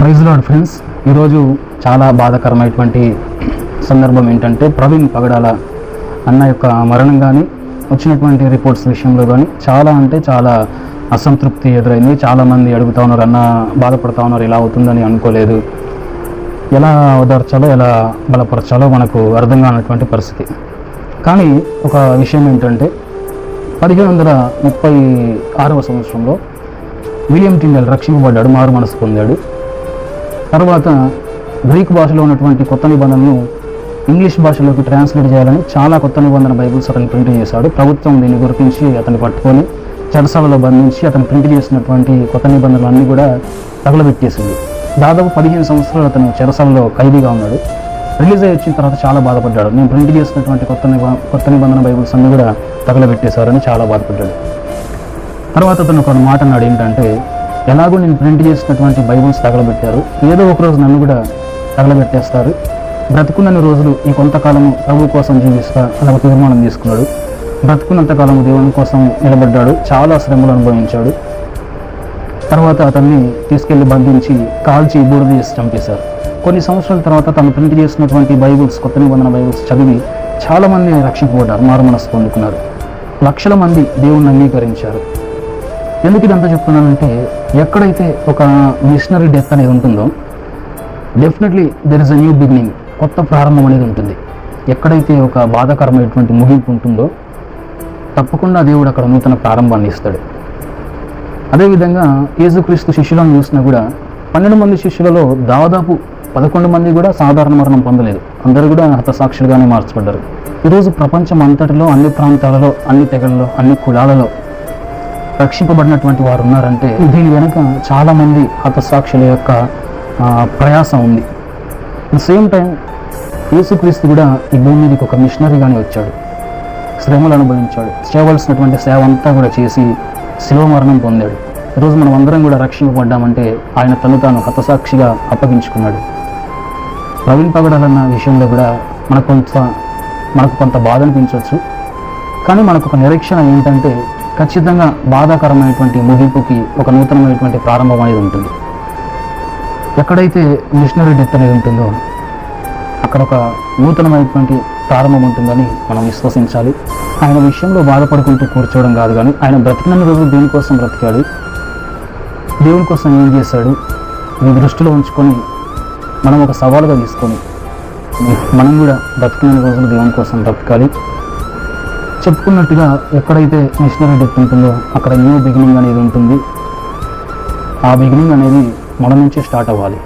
Praise lord friends, ఈరోజు చాలా బాధాకరమైనటువంటి సందర్భం ఏంటంటే ప్రవీణ్ పగడాల అన్న యొక్క మరణం కానీ వచ్చినటువంటి రిపోర్ట్స్ విషయంలో కానీ చాలా అసంతృప్తి ఎదురైంది. చాలామంది అడుగుతూ ఉన్నారు, అన్న బాధపడుతూ ఉన్నారు, ఇలా అవుతుందని అనుకోలేదు, ఎలా ఓదార్చాలో ఎలా బలపరచాలో మనకు అర్థం కానటువంటి పరిస్థితి. కానీ ఒక విషయం ఏంటంటే 1736వ సంవత్సరంలో విలియం టిండల్ రక్షింపబడ్డాడు, మారు మనసు పొందాడు. తర్వాత గ్రీక్ భాషలో ఉన్నటువంటి కొత్త నిబంధనను ఇంగ్లీష్ భాషలోకి ట్రాన్స్లేట్ చేయాలని చాలా కొత్త నిబంధన బైబిల్స్ అతను ప్రింట్ చేశాడు. ప్రభుత్వం దీన్ని గుర్తించి అతన్ని పట్టుకొని చెరసాలలో బంధించి అతను ప్రింట్ చేసినటువంటి కొత్త నిబంధనలన్నీ కూడా తగలబెట్టేసింది. దాదాపు 15 సంవత్సరాలు అతను చెరసాలలో ఖైదీగా ఉన్నాడు. రిలీజ్ అయ్యి వచ్చిన తర్వాత చాలా బాధపడ్డాడు. నేను ప్రింట్ చేసినటువంటి కొత్త నిబంధన బైబిల్స్ అన్నీ కూడా తగలబెట్టేశారని చాలా బాధపడ్డాడు. తర్వాత అతను ఒక మాట అన్నాడు, ఏంటంటే ఎలాగో నేను ప్రింట్ చేసినటువంటి బైబిల్స్ తగలబెట్టారు, ఏదో ఒకరోజు నన్ను కూడా తగలబెట్టేస్తారు, బ్రతుకున్నన్ని రోజులు ఈ కొంతకాలము ప్రభు కోసం జీవిస్తా అలా తీర్మానం తీసుకున్నాడు. బ్రతుకున్నంతకాలము దేవుని కోసం నిలబడ్డాడు, చాలా శ్రమలు అనుభవించాడు. తర్వాత అతన్ని తీసుకెళ్లి బంధించి కాల్చి బూడిద చేసి చంపేశారు. కొన్ని సంవత్సరాల తర్వాత తను ప్రింట్ చేసినటువంటి బైబిల్స్, కొత్త నిబంధన బైబిల్స్ చదివి చాలామంది రక్షింపబడ్డారు, మారు మనసు పొందుకున్నారు. లక్షల మంది దేవుణ్ణి అంగీకరించారు. ఎందుకు ఇదంతా చెప్తున్నానంటే, ఎక్కడైతే ఒక మిషనరీ డెత్ అనేది ఉంటుందో definitely there is a new beginning, కొత్త ప్రారంభం అనేది ఉంటుంది. ఎక్కడైతే ఒక బాధాకరమైనటువంటి ముగింపు ఉంటుందో తప్పకుండా దేవుడు అక్కడ నూతన ప్రారంభాన్ని ఇస్తాడు. అదేవిధంగా యేసుక్రీస్తు శిష్యులను చూసినా కూడా 12 మంది శిష్యులలో దాదాపు 11 మంది కూడా సాధారణ మరణం పొందలేదు, అందరూ కూడా హతసాక్షులుగానే మార్చబడ్డారు. ఈరోజు ప్రపంచం అంతటిలో, అన్ని ప్రాంతాలలో, అన్ని తెగలలో, అన్ని కులాలలో రక్షింపబడినటువంటి వారు ఉన్నారంటే దీని వెనుక చాలామంది హతసాక్షుల యొక్క ప్రయాసం ఉంది. అట్ ద సేమ్ టైం యేసుక్రీస్తు కూడా ఈ భూమి మీదకి ఒక మిషనరీగానే వచ్చాడు, శ్రమలు అనుభవించాడు, చేయవలసినటువంటి సేవ అంతా కూడా చేసి శిలువ మరణం పొందాడు. ఈరోజు మనం అందరం కూడా రక్షింపబడ్డామంటే ఆయన తను తాను హతసాక్షిగా అప్పగించుకున్నాడు. ప్రవీణ్ పగడాలన్న విషయంలో కూడా మనకు కొంత బాధ అనిపించవచ్చు, కానీ మనకు ఒక నిరీక్షణ ఏంటంటే ఖచ్చితంగా బాధాకరమైనటువంటి ముగింపుకి ఒక నూతనమైనటువంటి ప్రారంభం అనేది ఉంటుంది. ఎక్కడైతే మిషనరీ డెత్ అనేది ఉంటుందో అక్కడ ఒక నూతనమైనటువంటి ప్రారంభం ఉంటుందని మనం విశ్వసించాలి. ఆయన విషయంలో బాధపడుకుంటూ కూర్చోవడం కాదు, కానీ ఆయన బ్రతికిన రోజులు దేనికోసం బ్రతికాడు, దేవుని కోసం ఏం చేశాడు, ఈ దృష్టిలో ఉంచుకొని మనం ఒక సవాలుగా తీసుకొని మనం కూడా బ్రతికిన రోజులు దేవుని కోసం బ్రతకాలి. చెప్పుకున్నట్టుగా ఎక్కడైతే మిషనరీ డెత్ ఉంటుందో అక్కడ న్యూ బిగినింగ్ అనేది ఉంటుంది. ఆ బిగినింగ్ అనేది మన నుంచే స్టార్ట్ అవ్వాలి.